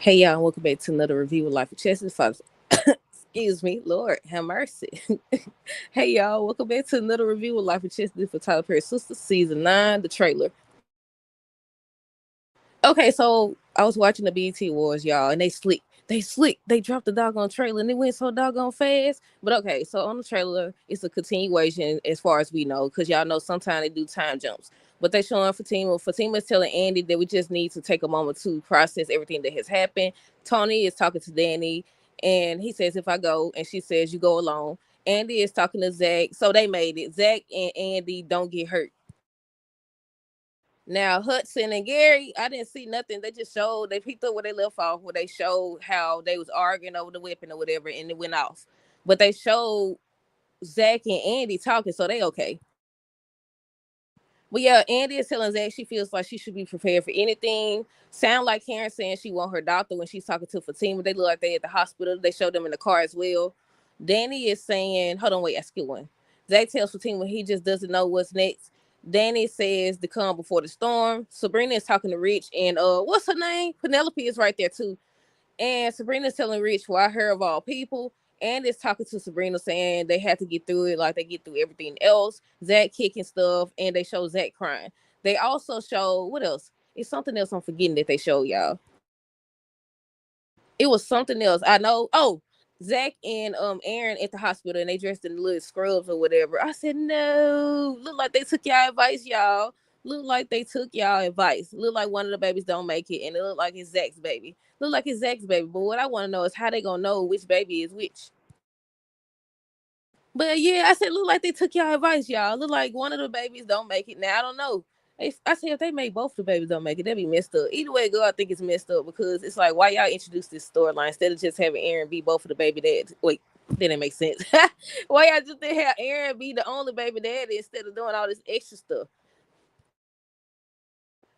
Hey y'all, welcome back to another review of Life of Chess. Excuse me, Lord, have mercy. Hey y'all, welcome back to another review of Life of Chess for Tyler Perry Sistas, season 9, the trailer. Okay, so I was watching the BT Wars, y'all, and they dropped the doggone trailer and it went so doggone fast. But okay, so on the trailer, it's a continuation as far as we know, because y'all know sometimes they do time jumps. But they showing Fatima's telling Andy that we just need to take a moment to process everything that has happened. Tony is talking to Danny, and he says, if I go, and she says, you go alone. Andy is talking to Zach, so they made it. Zach and Andy don't get hurt. Now Hudson and Gary, I didn't see nothing. They just showed they picked up where they left off, where they showed how they was arguing over the weapon or whatever, and it went off. But they showed Zach and Andy talking, so they okay. But yeah, Andy is telling Zach she feels like she should be prepared for anything. Sound like Karen saying she want her doctor when she's talking to Fatima. They look like they at the hospital. They showed them in the car as well. Danny is saying, hold on, wait, I skipped one. Zach tells Fatima he just doesn't know what's next. Danny says the calm before the storm. Sabrina is talking to Rich, and what's her name? Penelope is right there too. And Sabrina's telling Rich why her of all people. And is talking to Sabrina saying they had to get through it like they get through everything else. Zach kicking stuff, and they show Zach crying. They also show what else? It's something else I'm forgetting that they show y'all. It was something else. I know. Oh, Zach and Aaron at the hospital and they dressed in little scrubs or whatever. I said, no. Look like they took y'all advice, y'all. Look like they took y'all advice. Look like one of the babies don't make it, and it look like it's Zach's baby. Look like it's Zach's baby. But what I want to know is how they gonna know which baby is which. But yeah, I said, look like they took y'all advice, y'all. Look like one of the babies don't make it. Now I don't know. I said if they make both the babies don't make it, that'd be messed up. Either way it go, I think it's messed up because it's like why y'all introduce this storyline instead of just having Aaron be both of the baby dads. Wait, that didn't make sense. Why y'all just didn't have Aaron be the only baby daddy instead of doing all this extra stuff?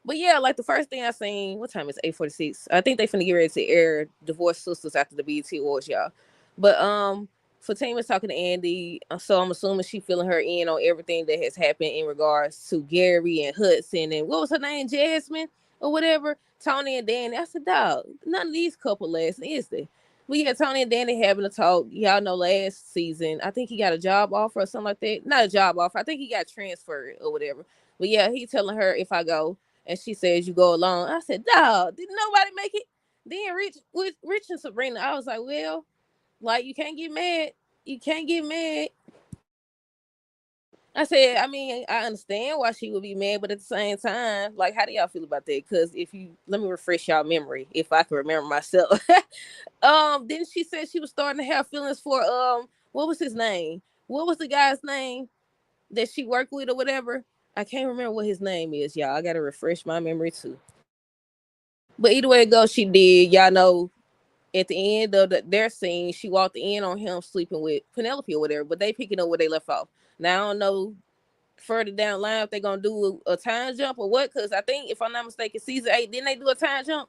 But yeah, like the first thing I seen, what time is 8:46? I think they finna get ready to air Divorced Sisters after the BET Awards, y'all. But Fatima's talking to Andy, so I'm assuming she filling her in on everything that has happened in regards to Gary and Hudson and what was her name, Jasmine or whatever. Tony and Danny. I said, dog, none of these couple last, is they? We had Tony and Danny having a talk. Y'all know last season, I think he got a job offer or something like that. Not a job offer. I think he got transferred or whatever. But yeah, he telling her if I go, and she says you go alone. I said, dog, didn't nobody make it? Then Rich and Sabrina, I was like, well, like you can't get mad. You can't get mad. I said, I mean, I understand why she would be mad, but at the same time, like, how do y'all feel about that? Because if you let me refresh y'all memory, if I can remember myself. Then she said she was starting to have feelings for what was his name? What was the guy's name that she worked with or whatever? I can't remember what his name is, y'all. I gotta refresh my memory too. But either way it goes, she did. Y'all know at the end of their scene, she walked in on him sleeping with Penelope or whatever, but they picking up where they left off. Now, I don't know further down the line if they're going to do a time jump or what, because I think, if I'm not mistaken, season 8, didn't they do a time jump?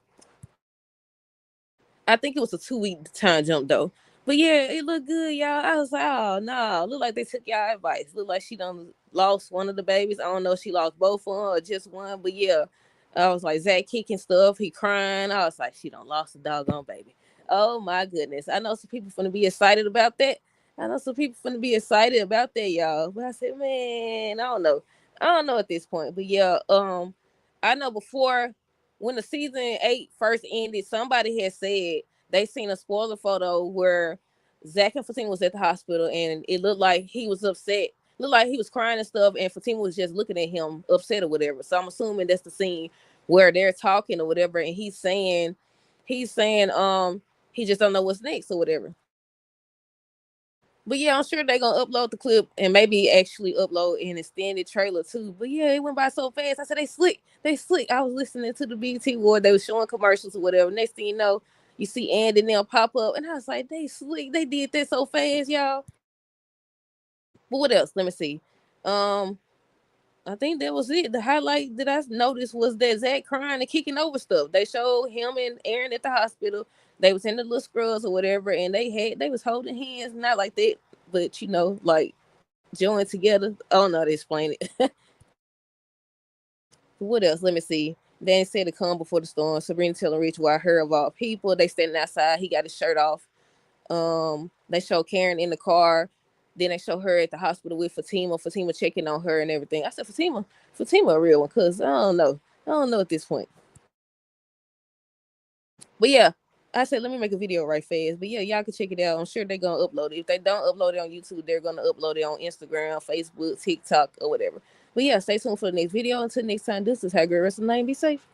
I think it was a 2-week time jump, though. But yeah, it looked good, y'all. I was like, oh, no. Look like they took y'all advice. Look like she done lost one of the babies. I don't know if she lost both of them or just one, but yeah. I was like, Zach kicking stuff. He crying. I was like, she done lost a doggone baby. Oh, my goodness. I know some people finna be excited about that. I know some people finna be excited about that, y'all. But I said, man, I don't know. I don't know at this point. But yeah, I know before when the season 8 first ended, somebody had said they seen a spoiler photo where Zach and Fatima was at the hospital and it looked like he was upset. Looked like he was crying and stuff, and Fatima was just looking at him upset or whatever. So I'm assuming that's the scene where they're talking or whatever, and he's saying he just don't know what's next or whatever. But yeah, I'm sure they're gonna upload the clip and maybe actually upload an extended trailer too. But yeah, it went by so fast. I said they slick. They slick. I was listening to the BT War. They were showing commercials or whatever. Next thing you know, you see Andy and them pop up. And I was like, they slick. They did that so fast, y'all. But what else? Let me see. Um, I think that was it. The highlight that I noticed was that Zach crying and kicking over stuff. They showed him and Aaron at the hospital. They was in the little scrubs or whatever, and they was holding hands, not like that, but like joined together. I don't know how to explain it. What else? Let me see. They ain't said the calm before the storm. Sabrina telling Rich why her of all people. They standing outside. He got his shirt off. They show Karen in the car. Then they show her at the hospital with Fatima. Fatima checking on her and everything. I said, Fatima a real one, cause I don't know. I don't know at this point. But yeah, I said let me make a video right fast. But yeah, y'all can check it out. I'm sure they're gonna upload it. If they don't upload it on YouTube, they're gonna upload it on Instagram, Facebook, TikTok, or whatever. But yeah, stay tuned for the next video. Until next time, this is How Great Rest of the Name. Be safe.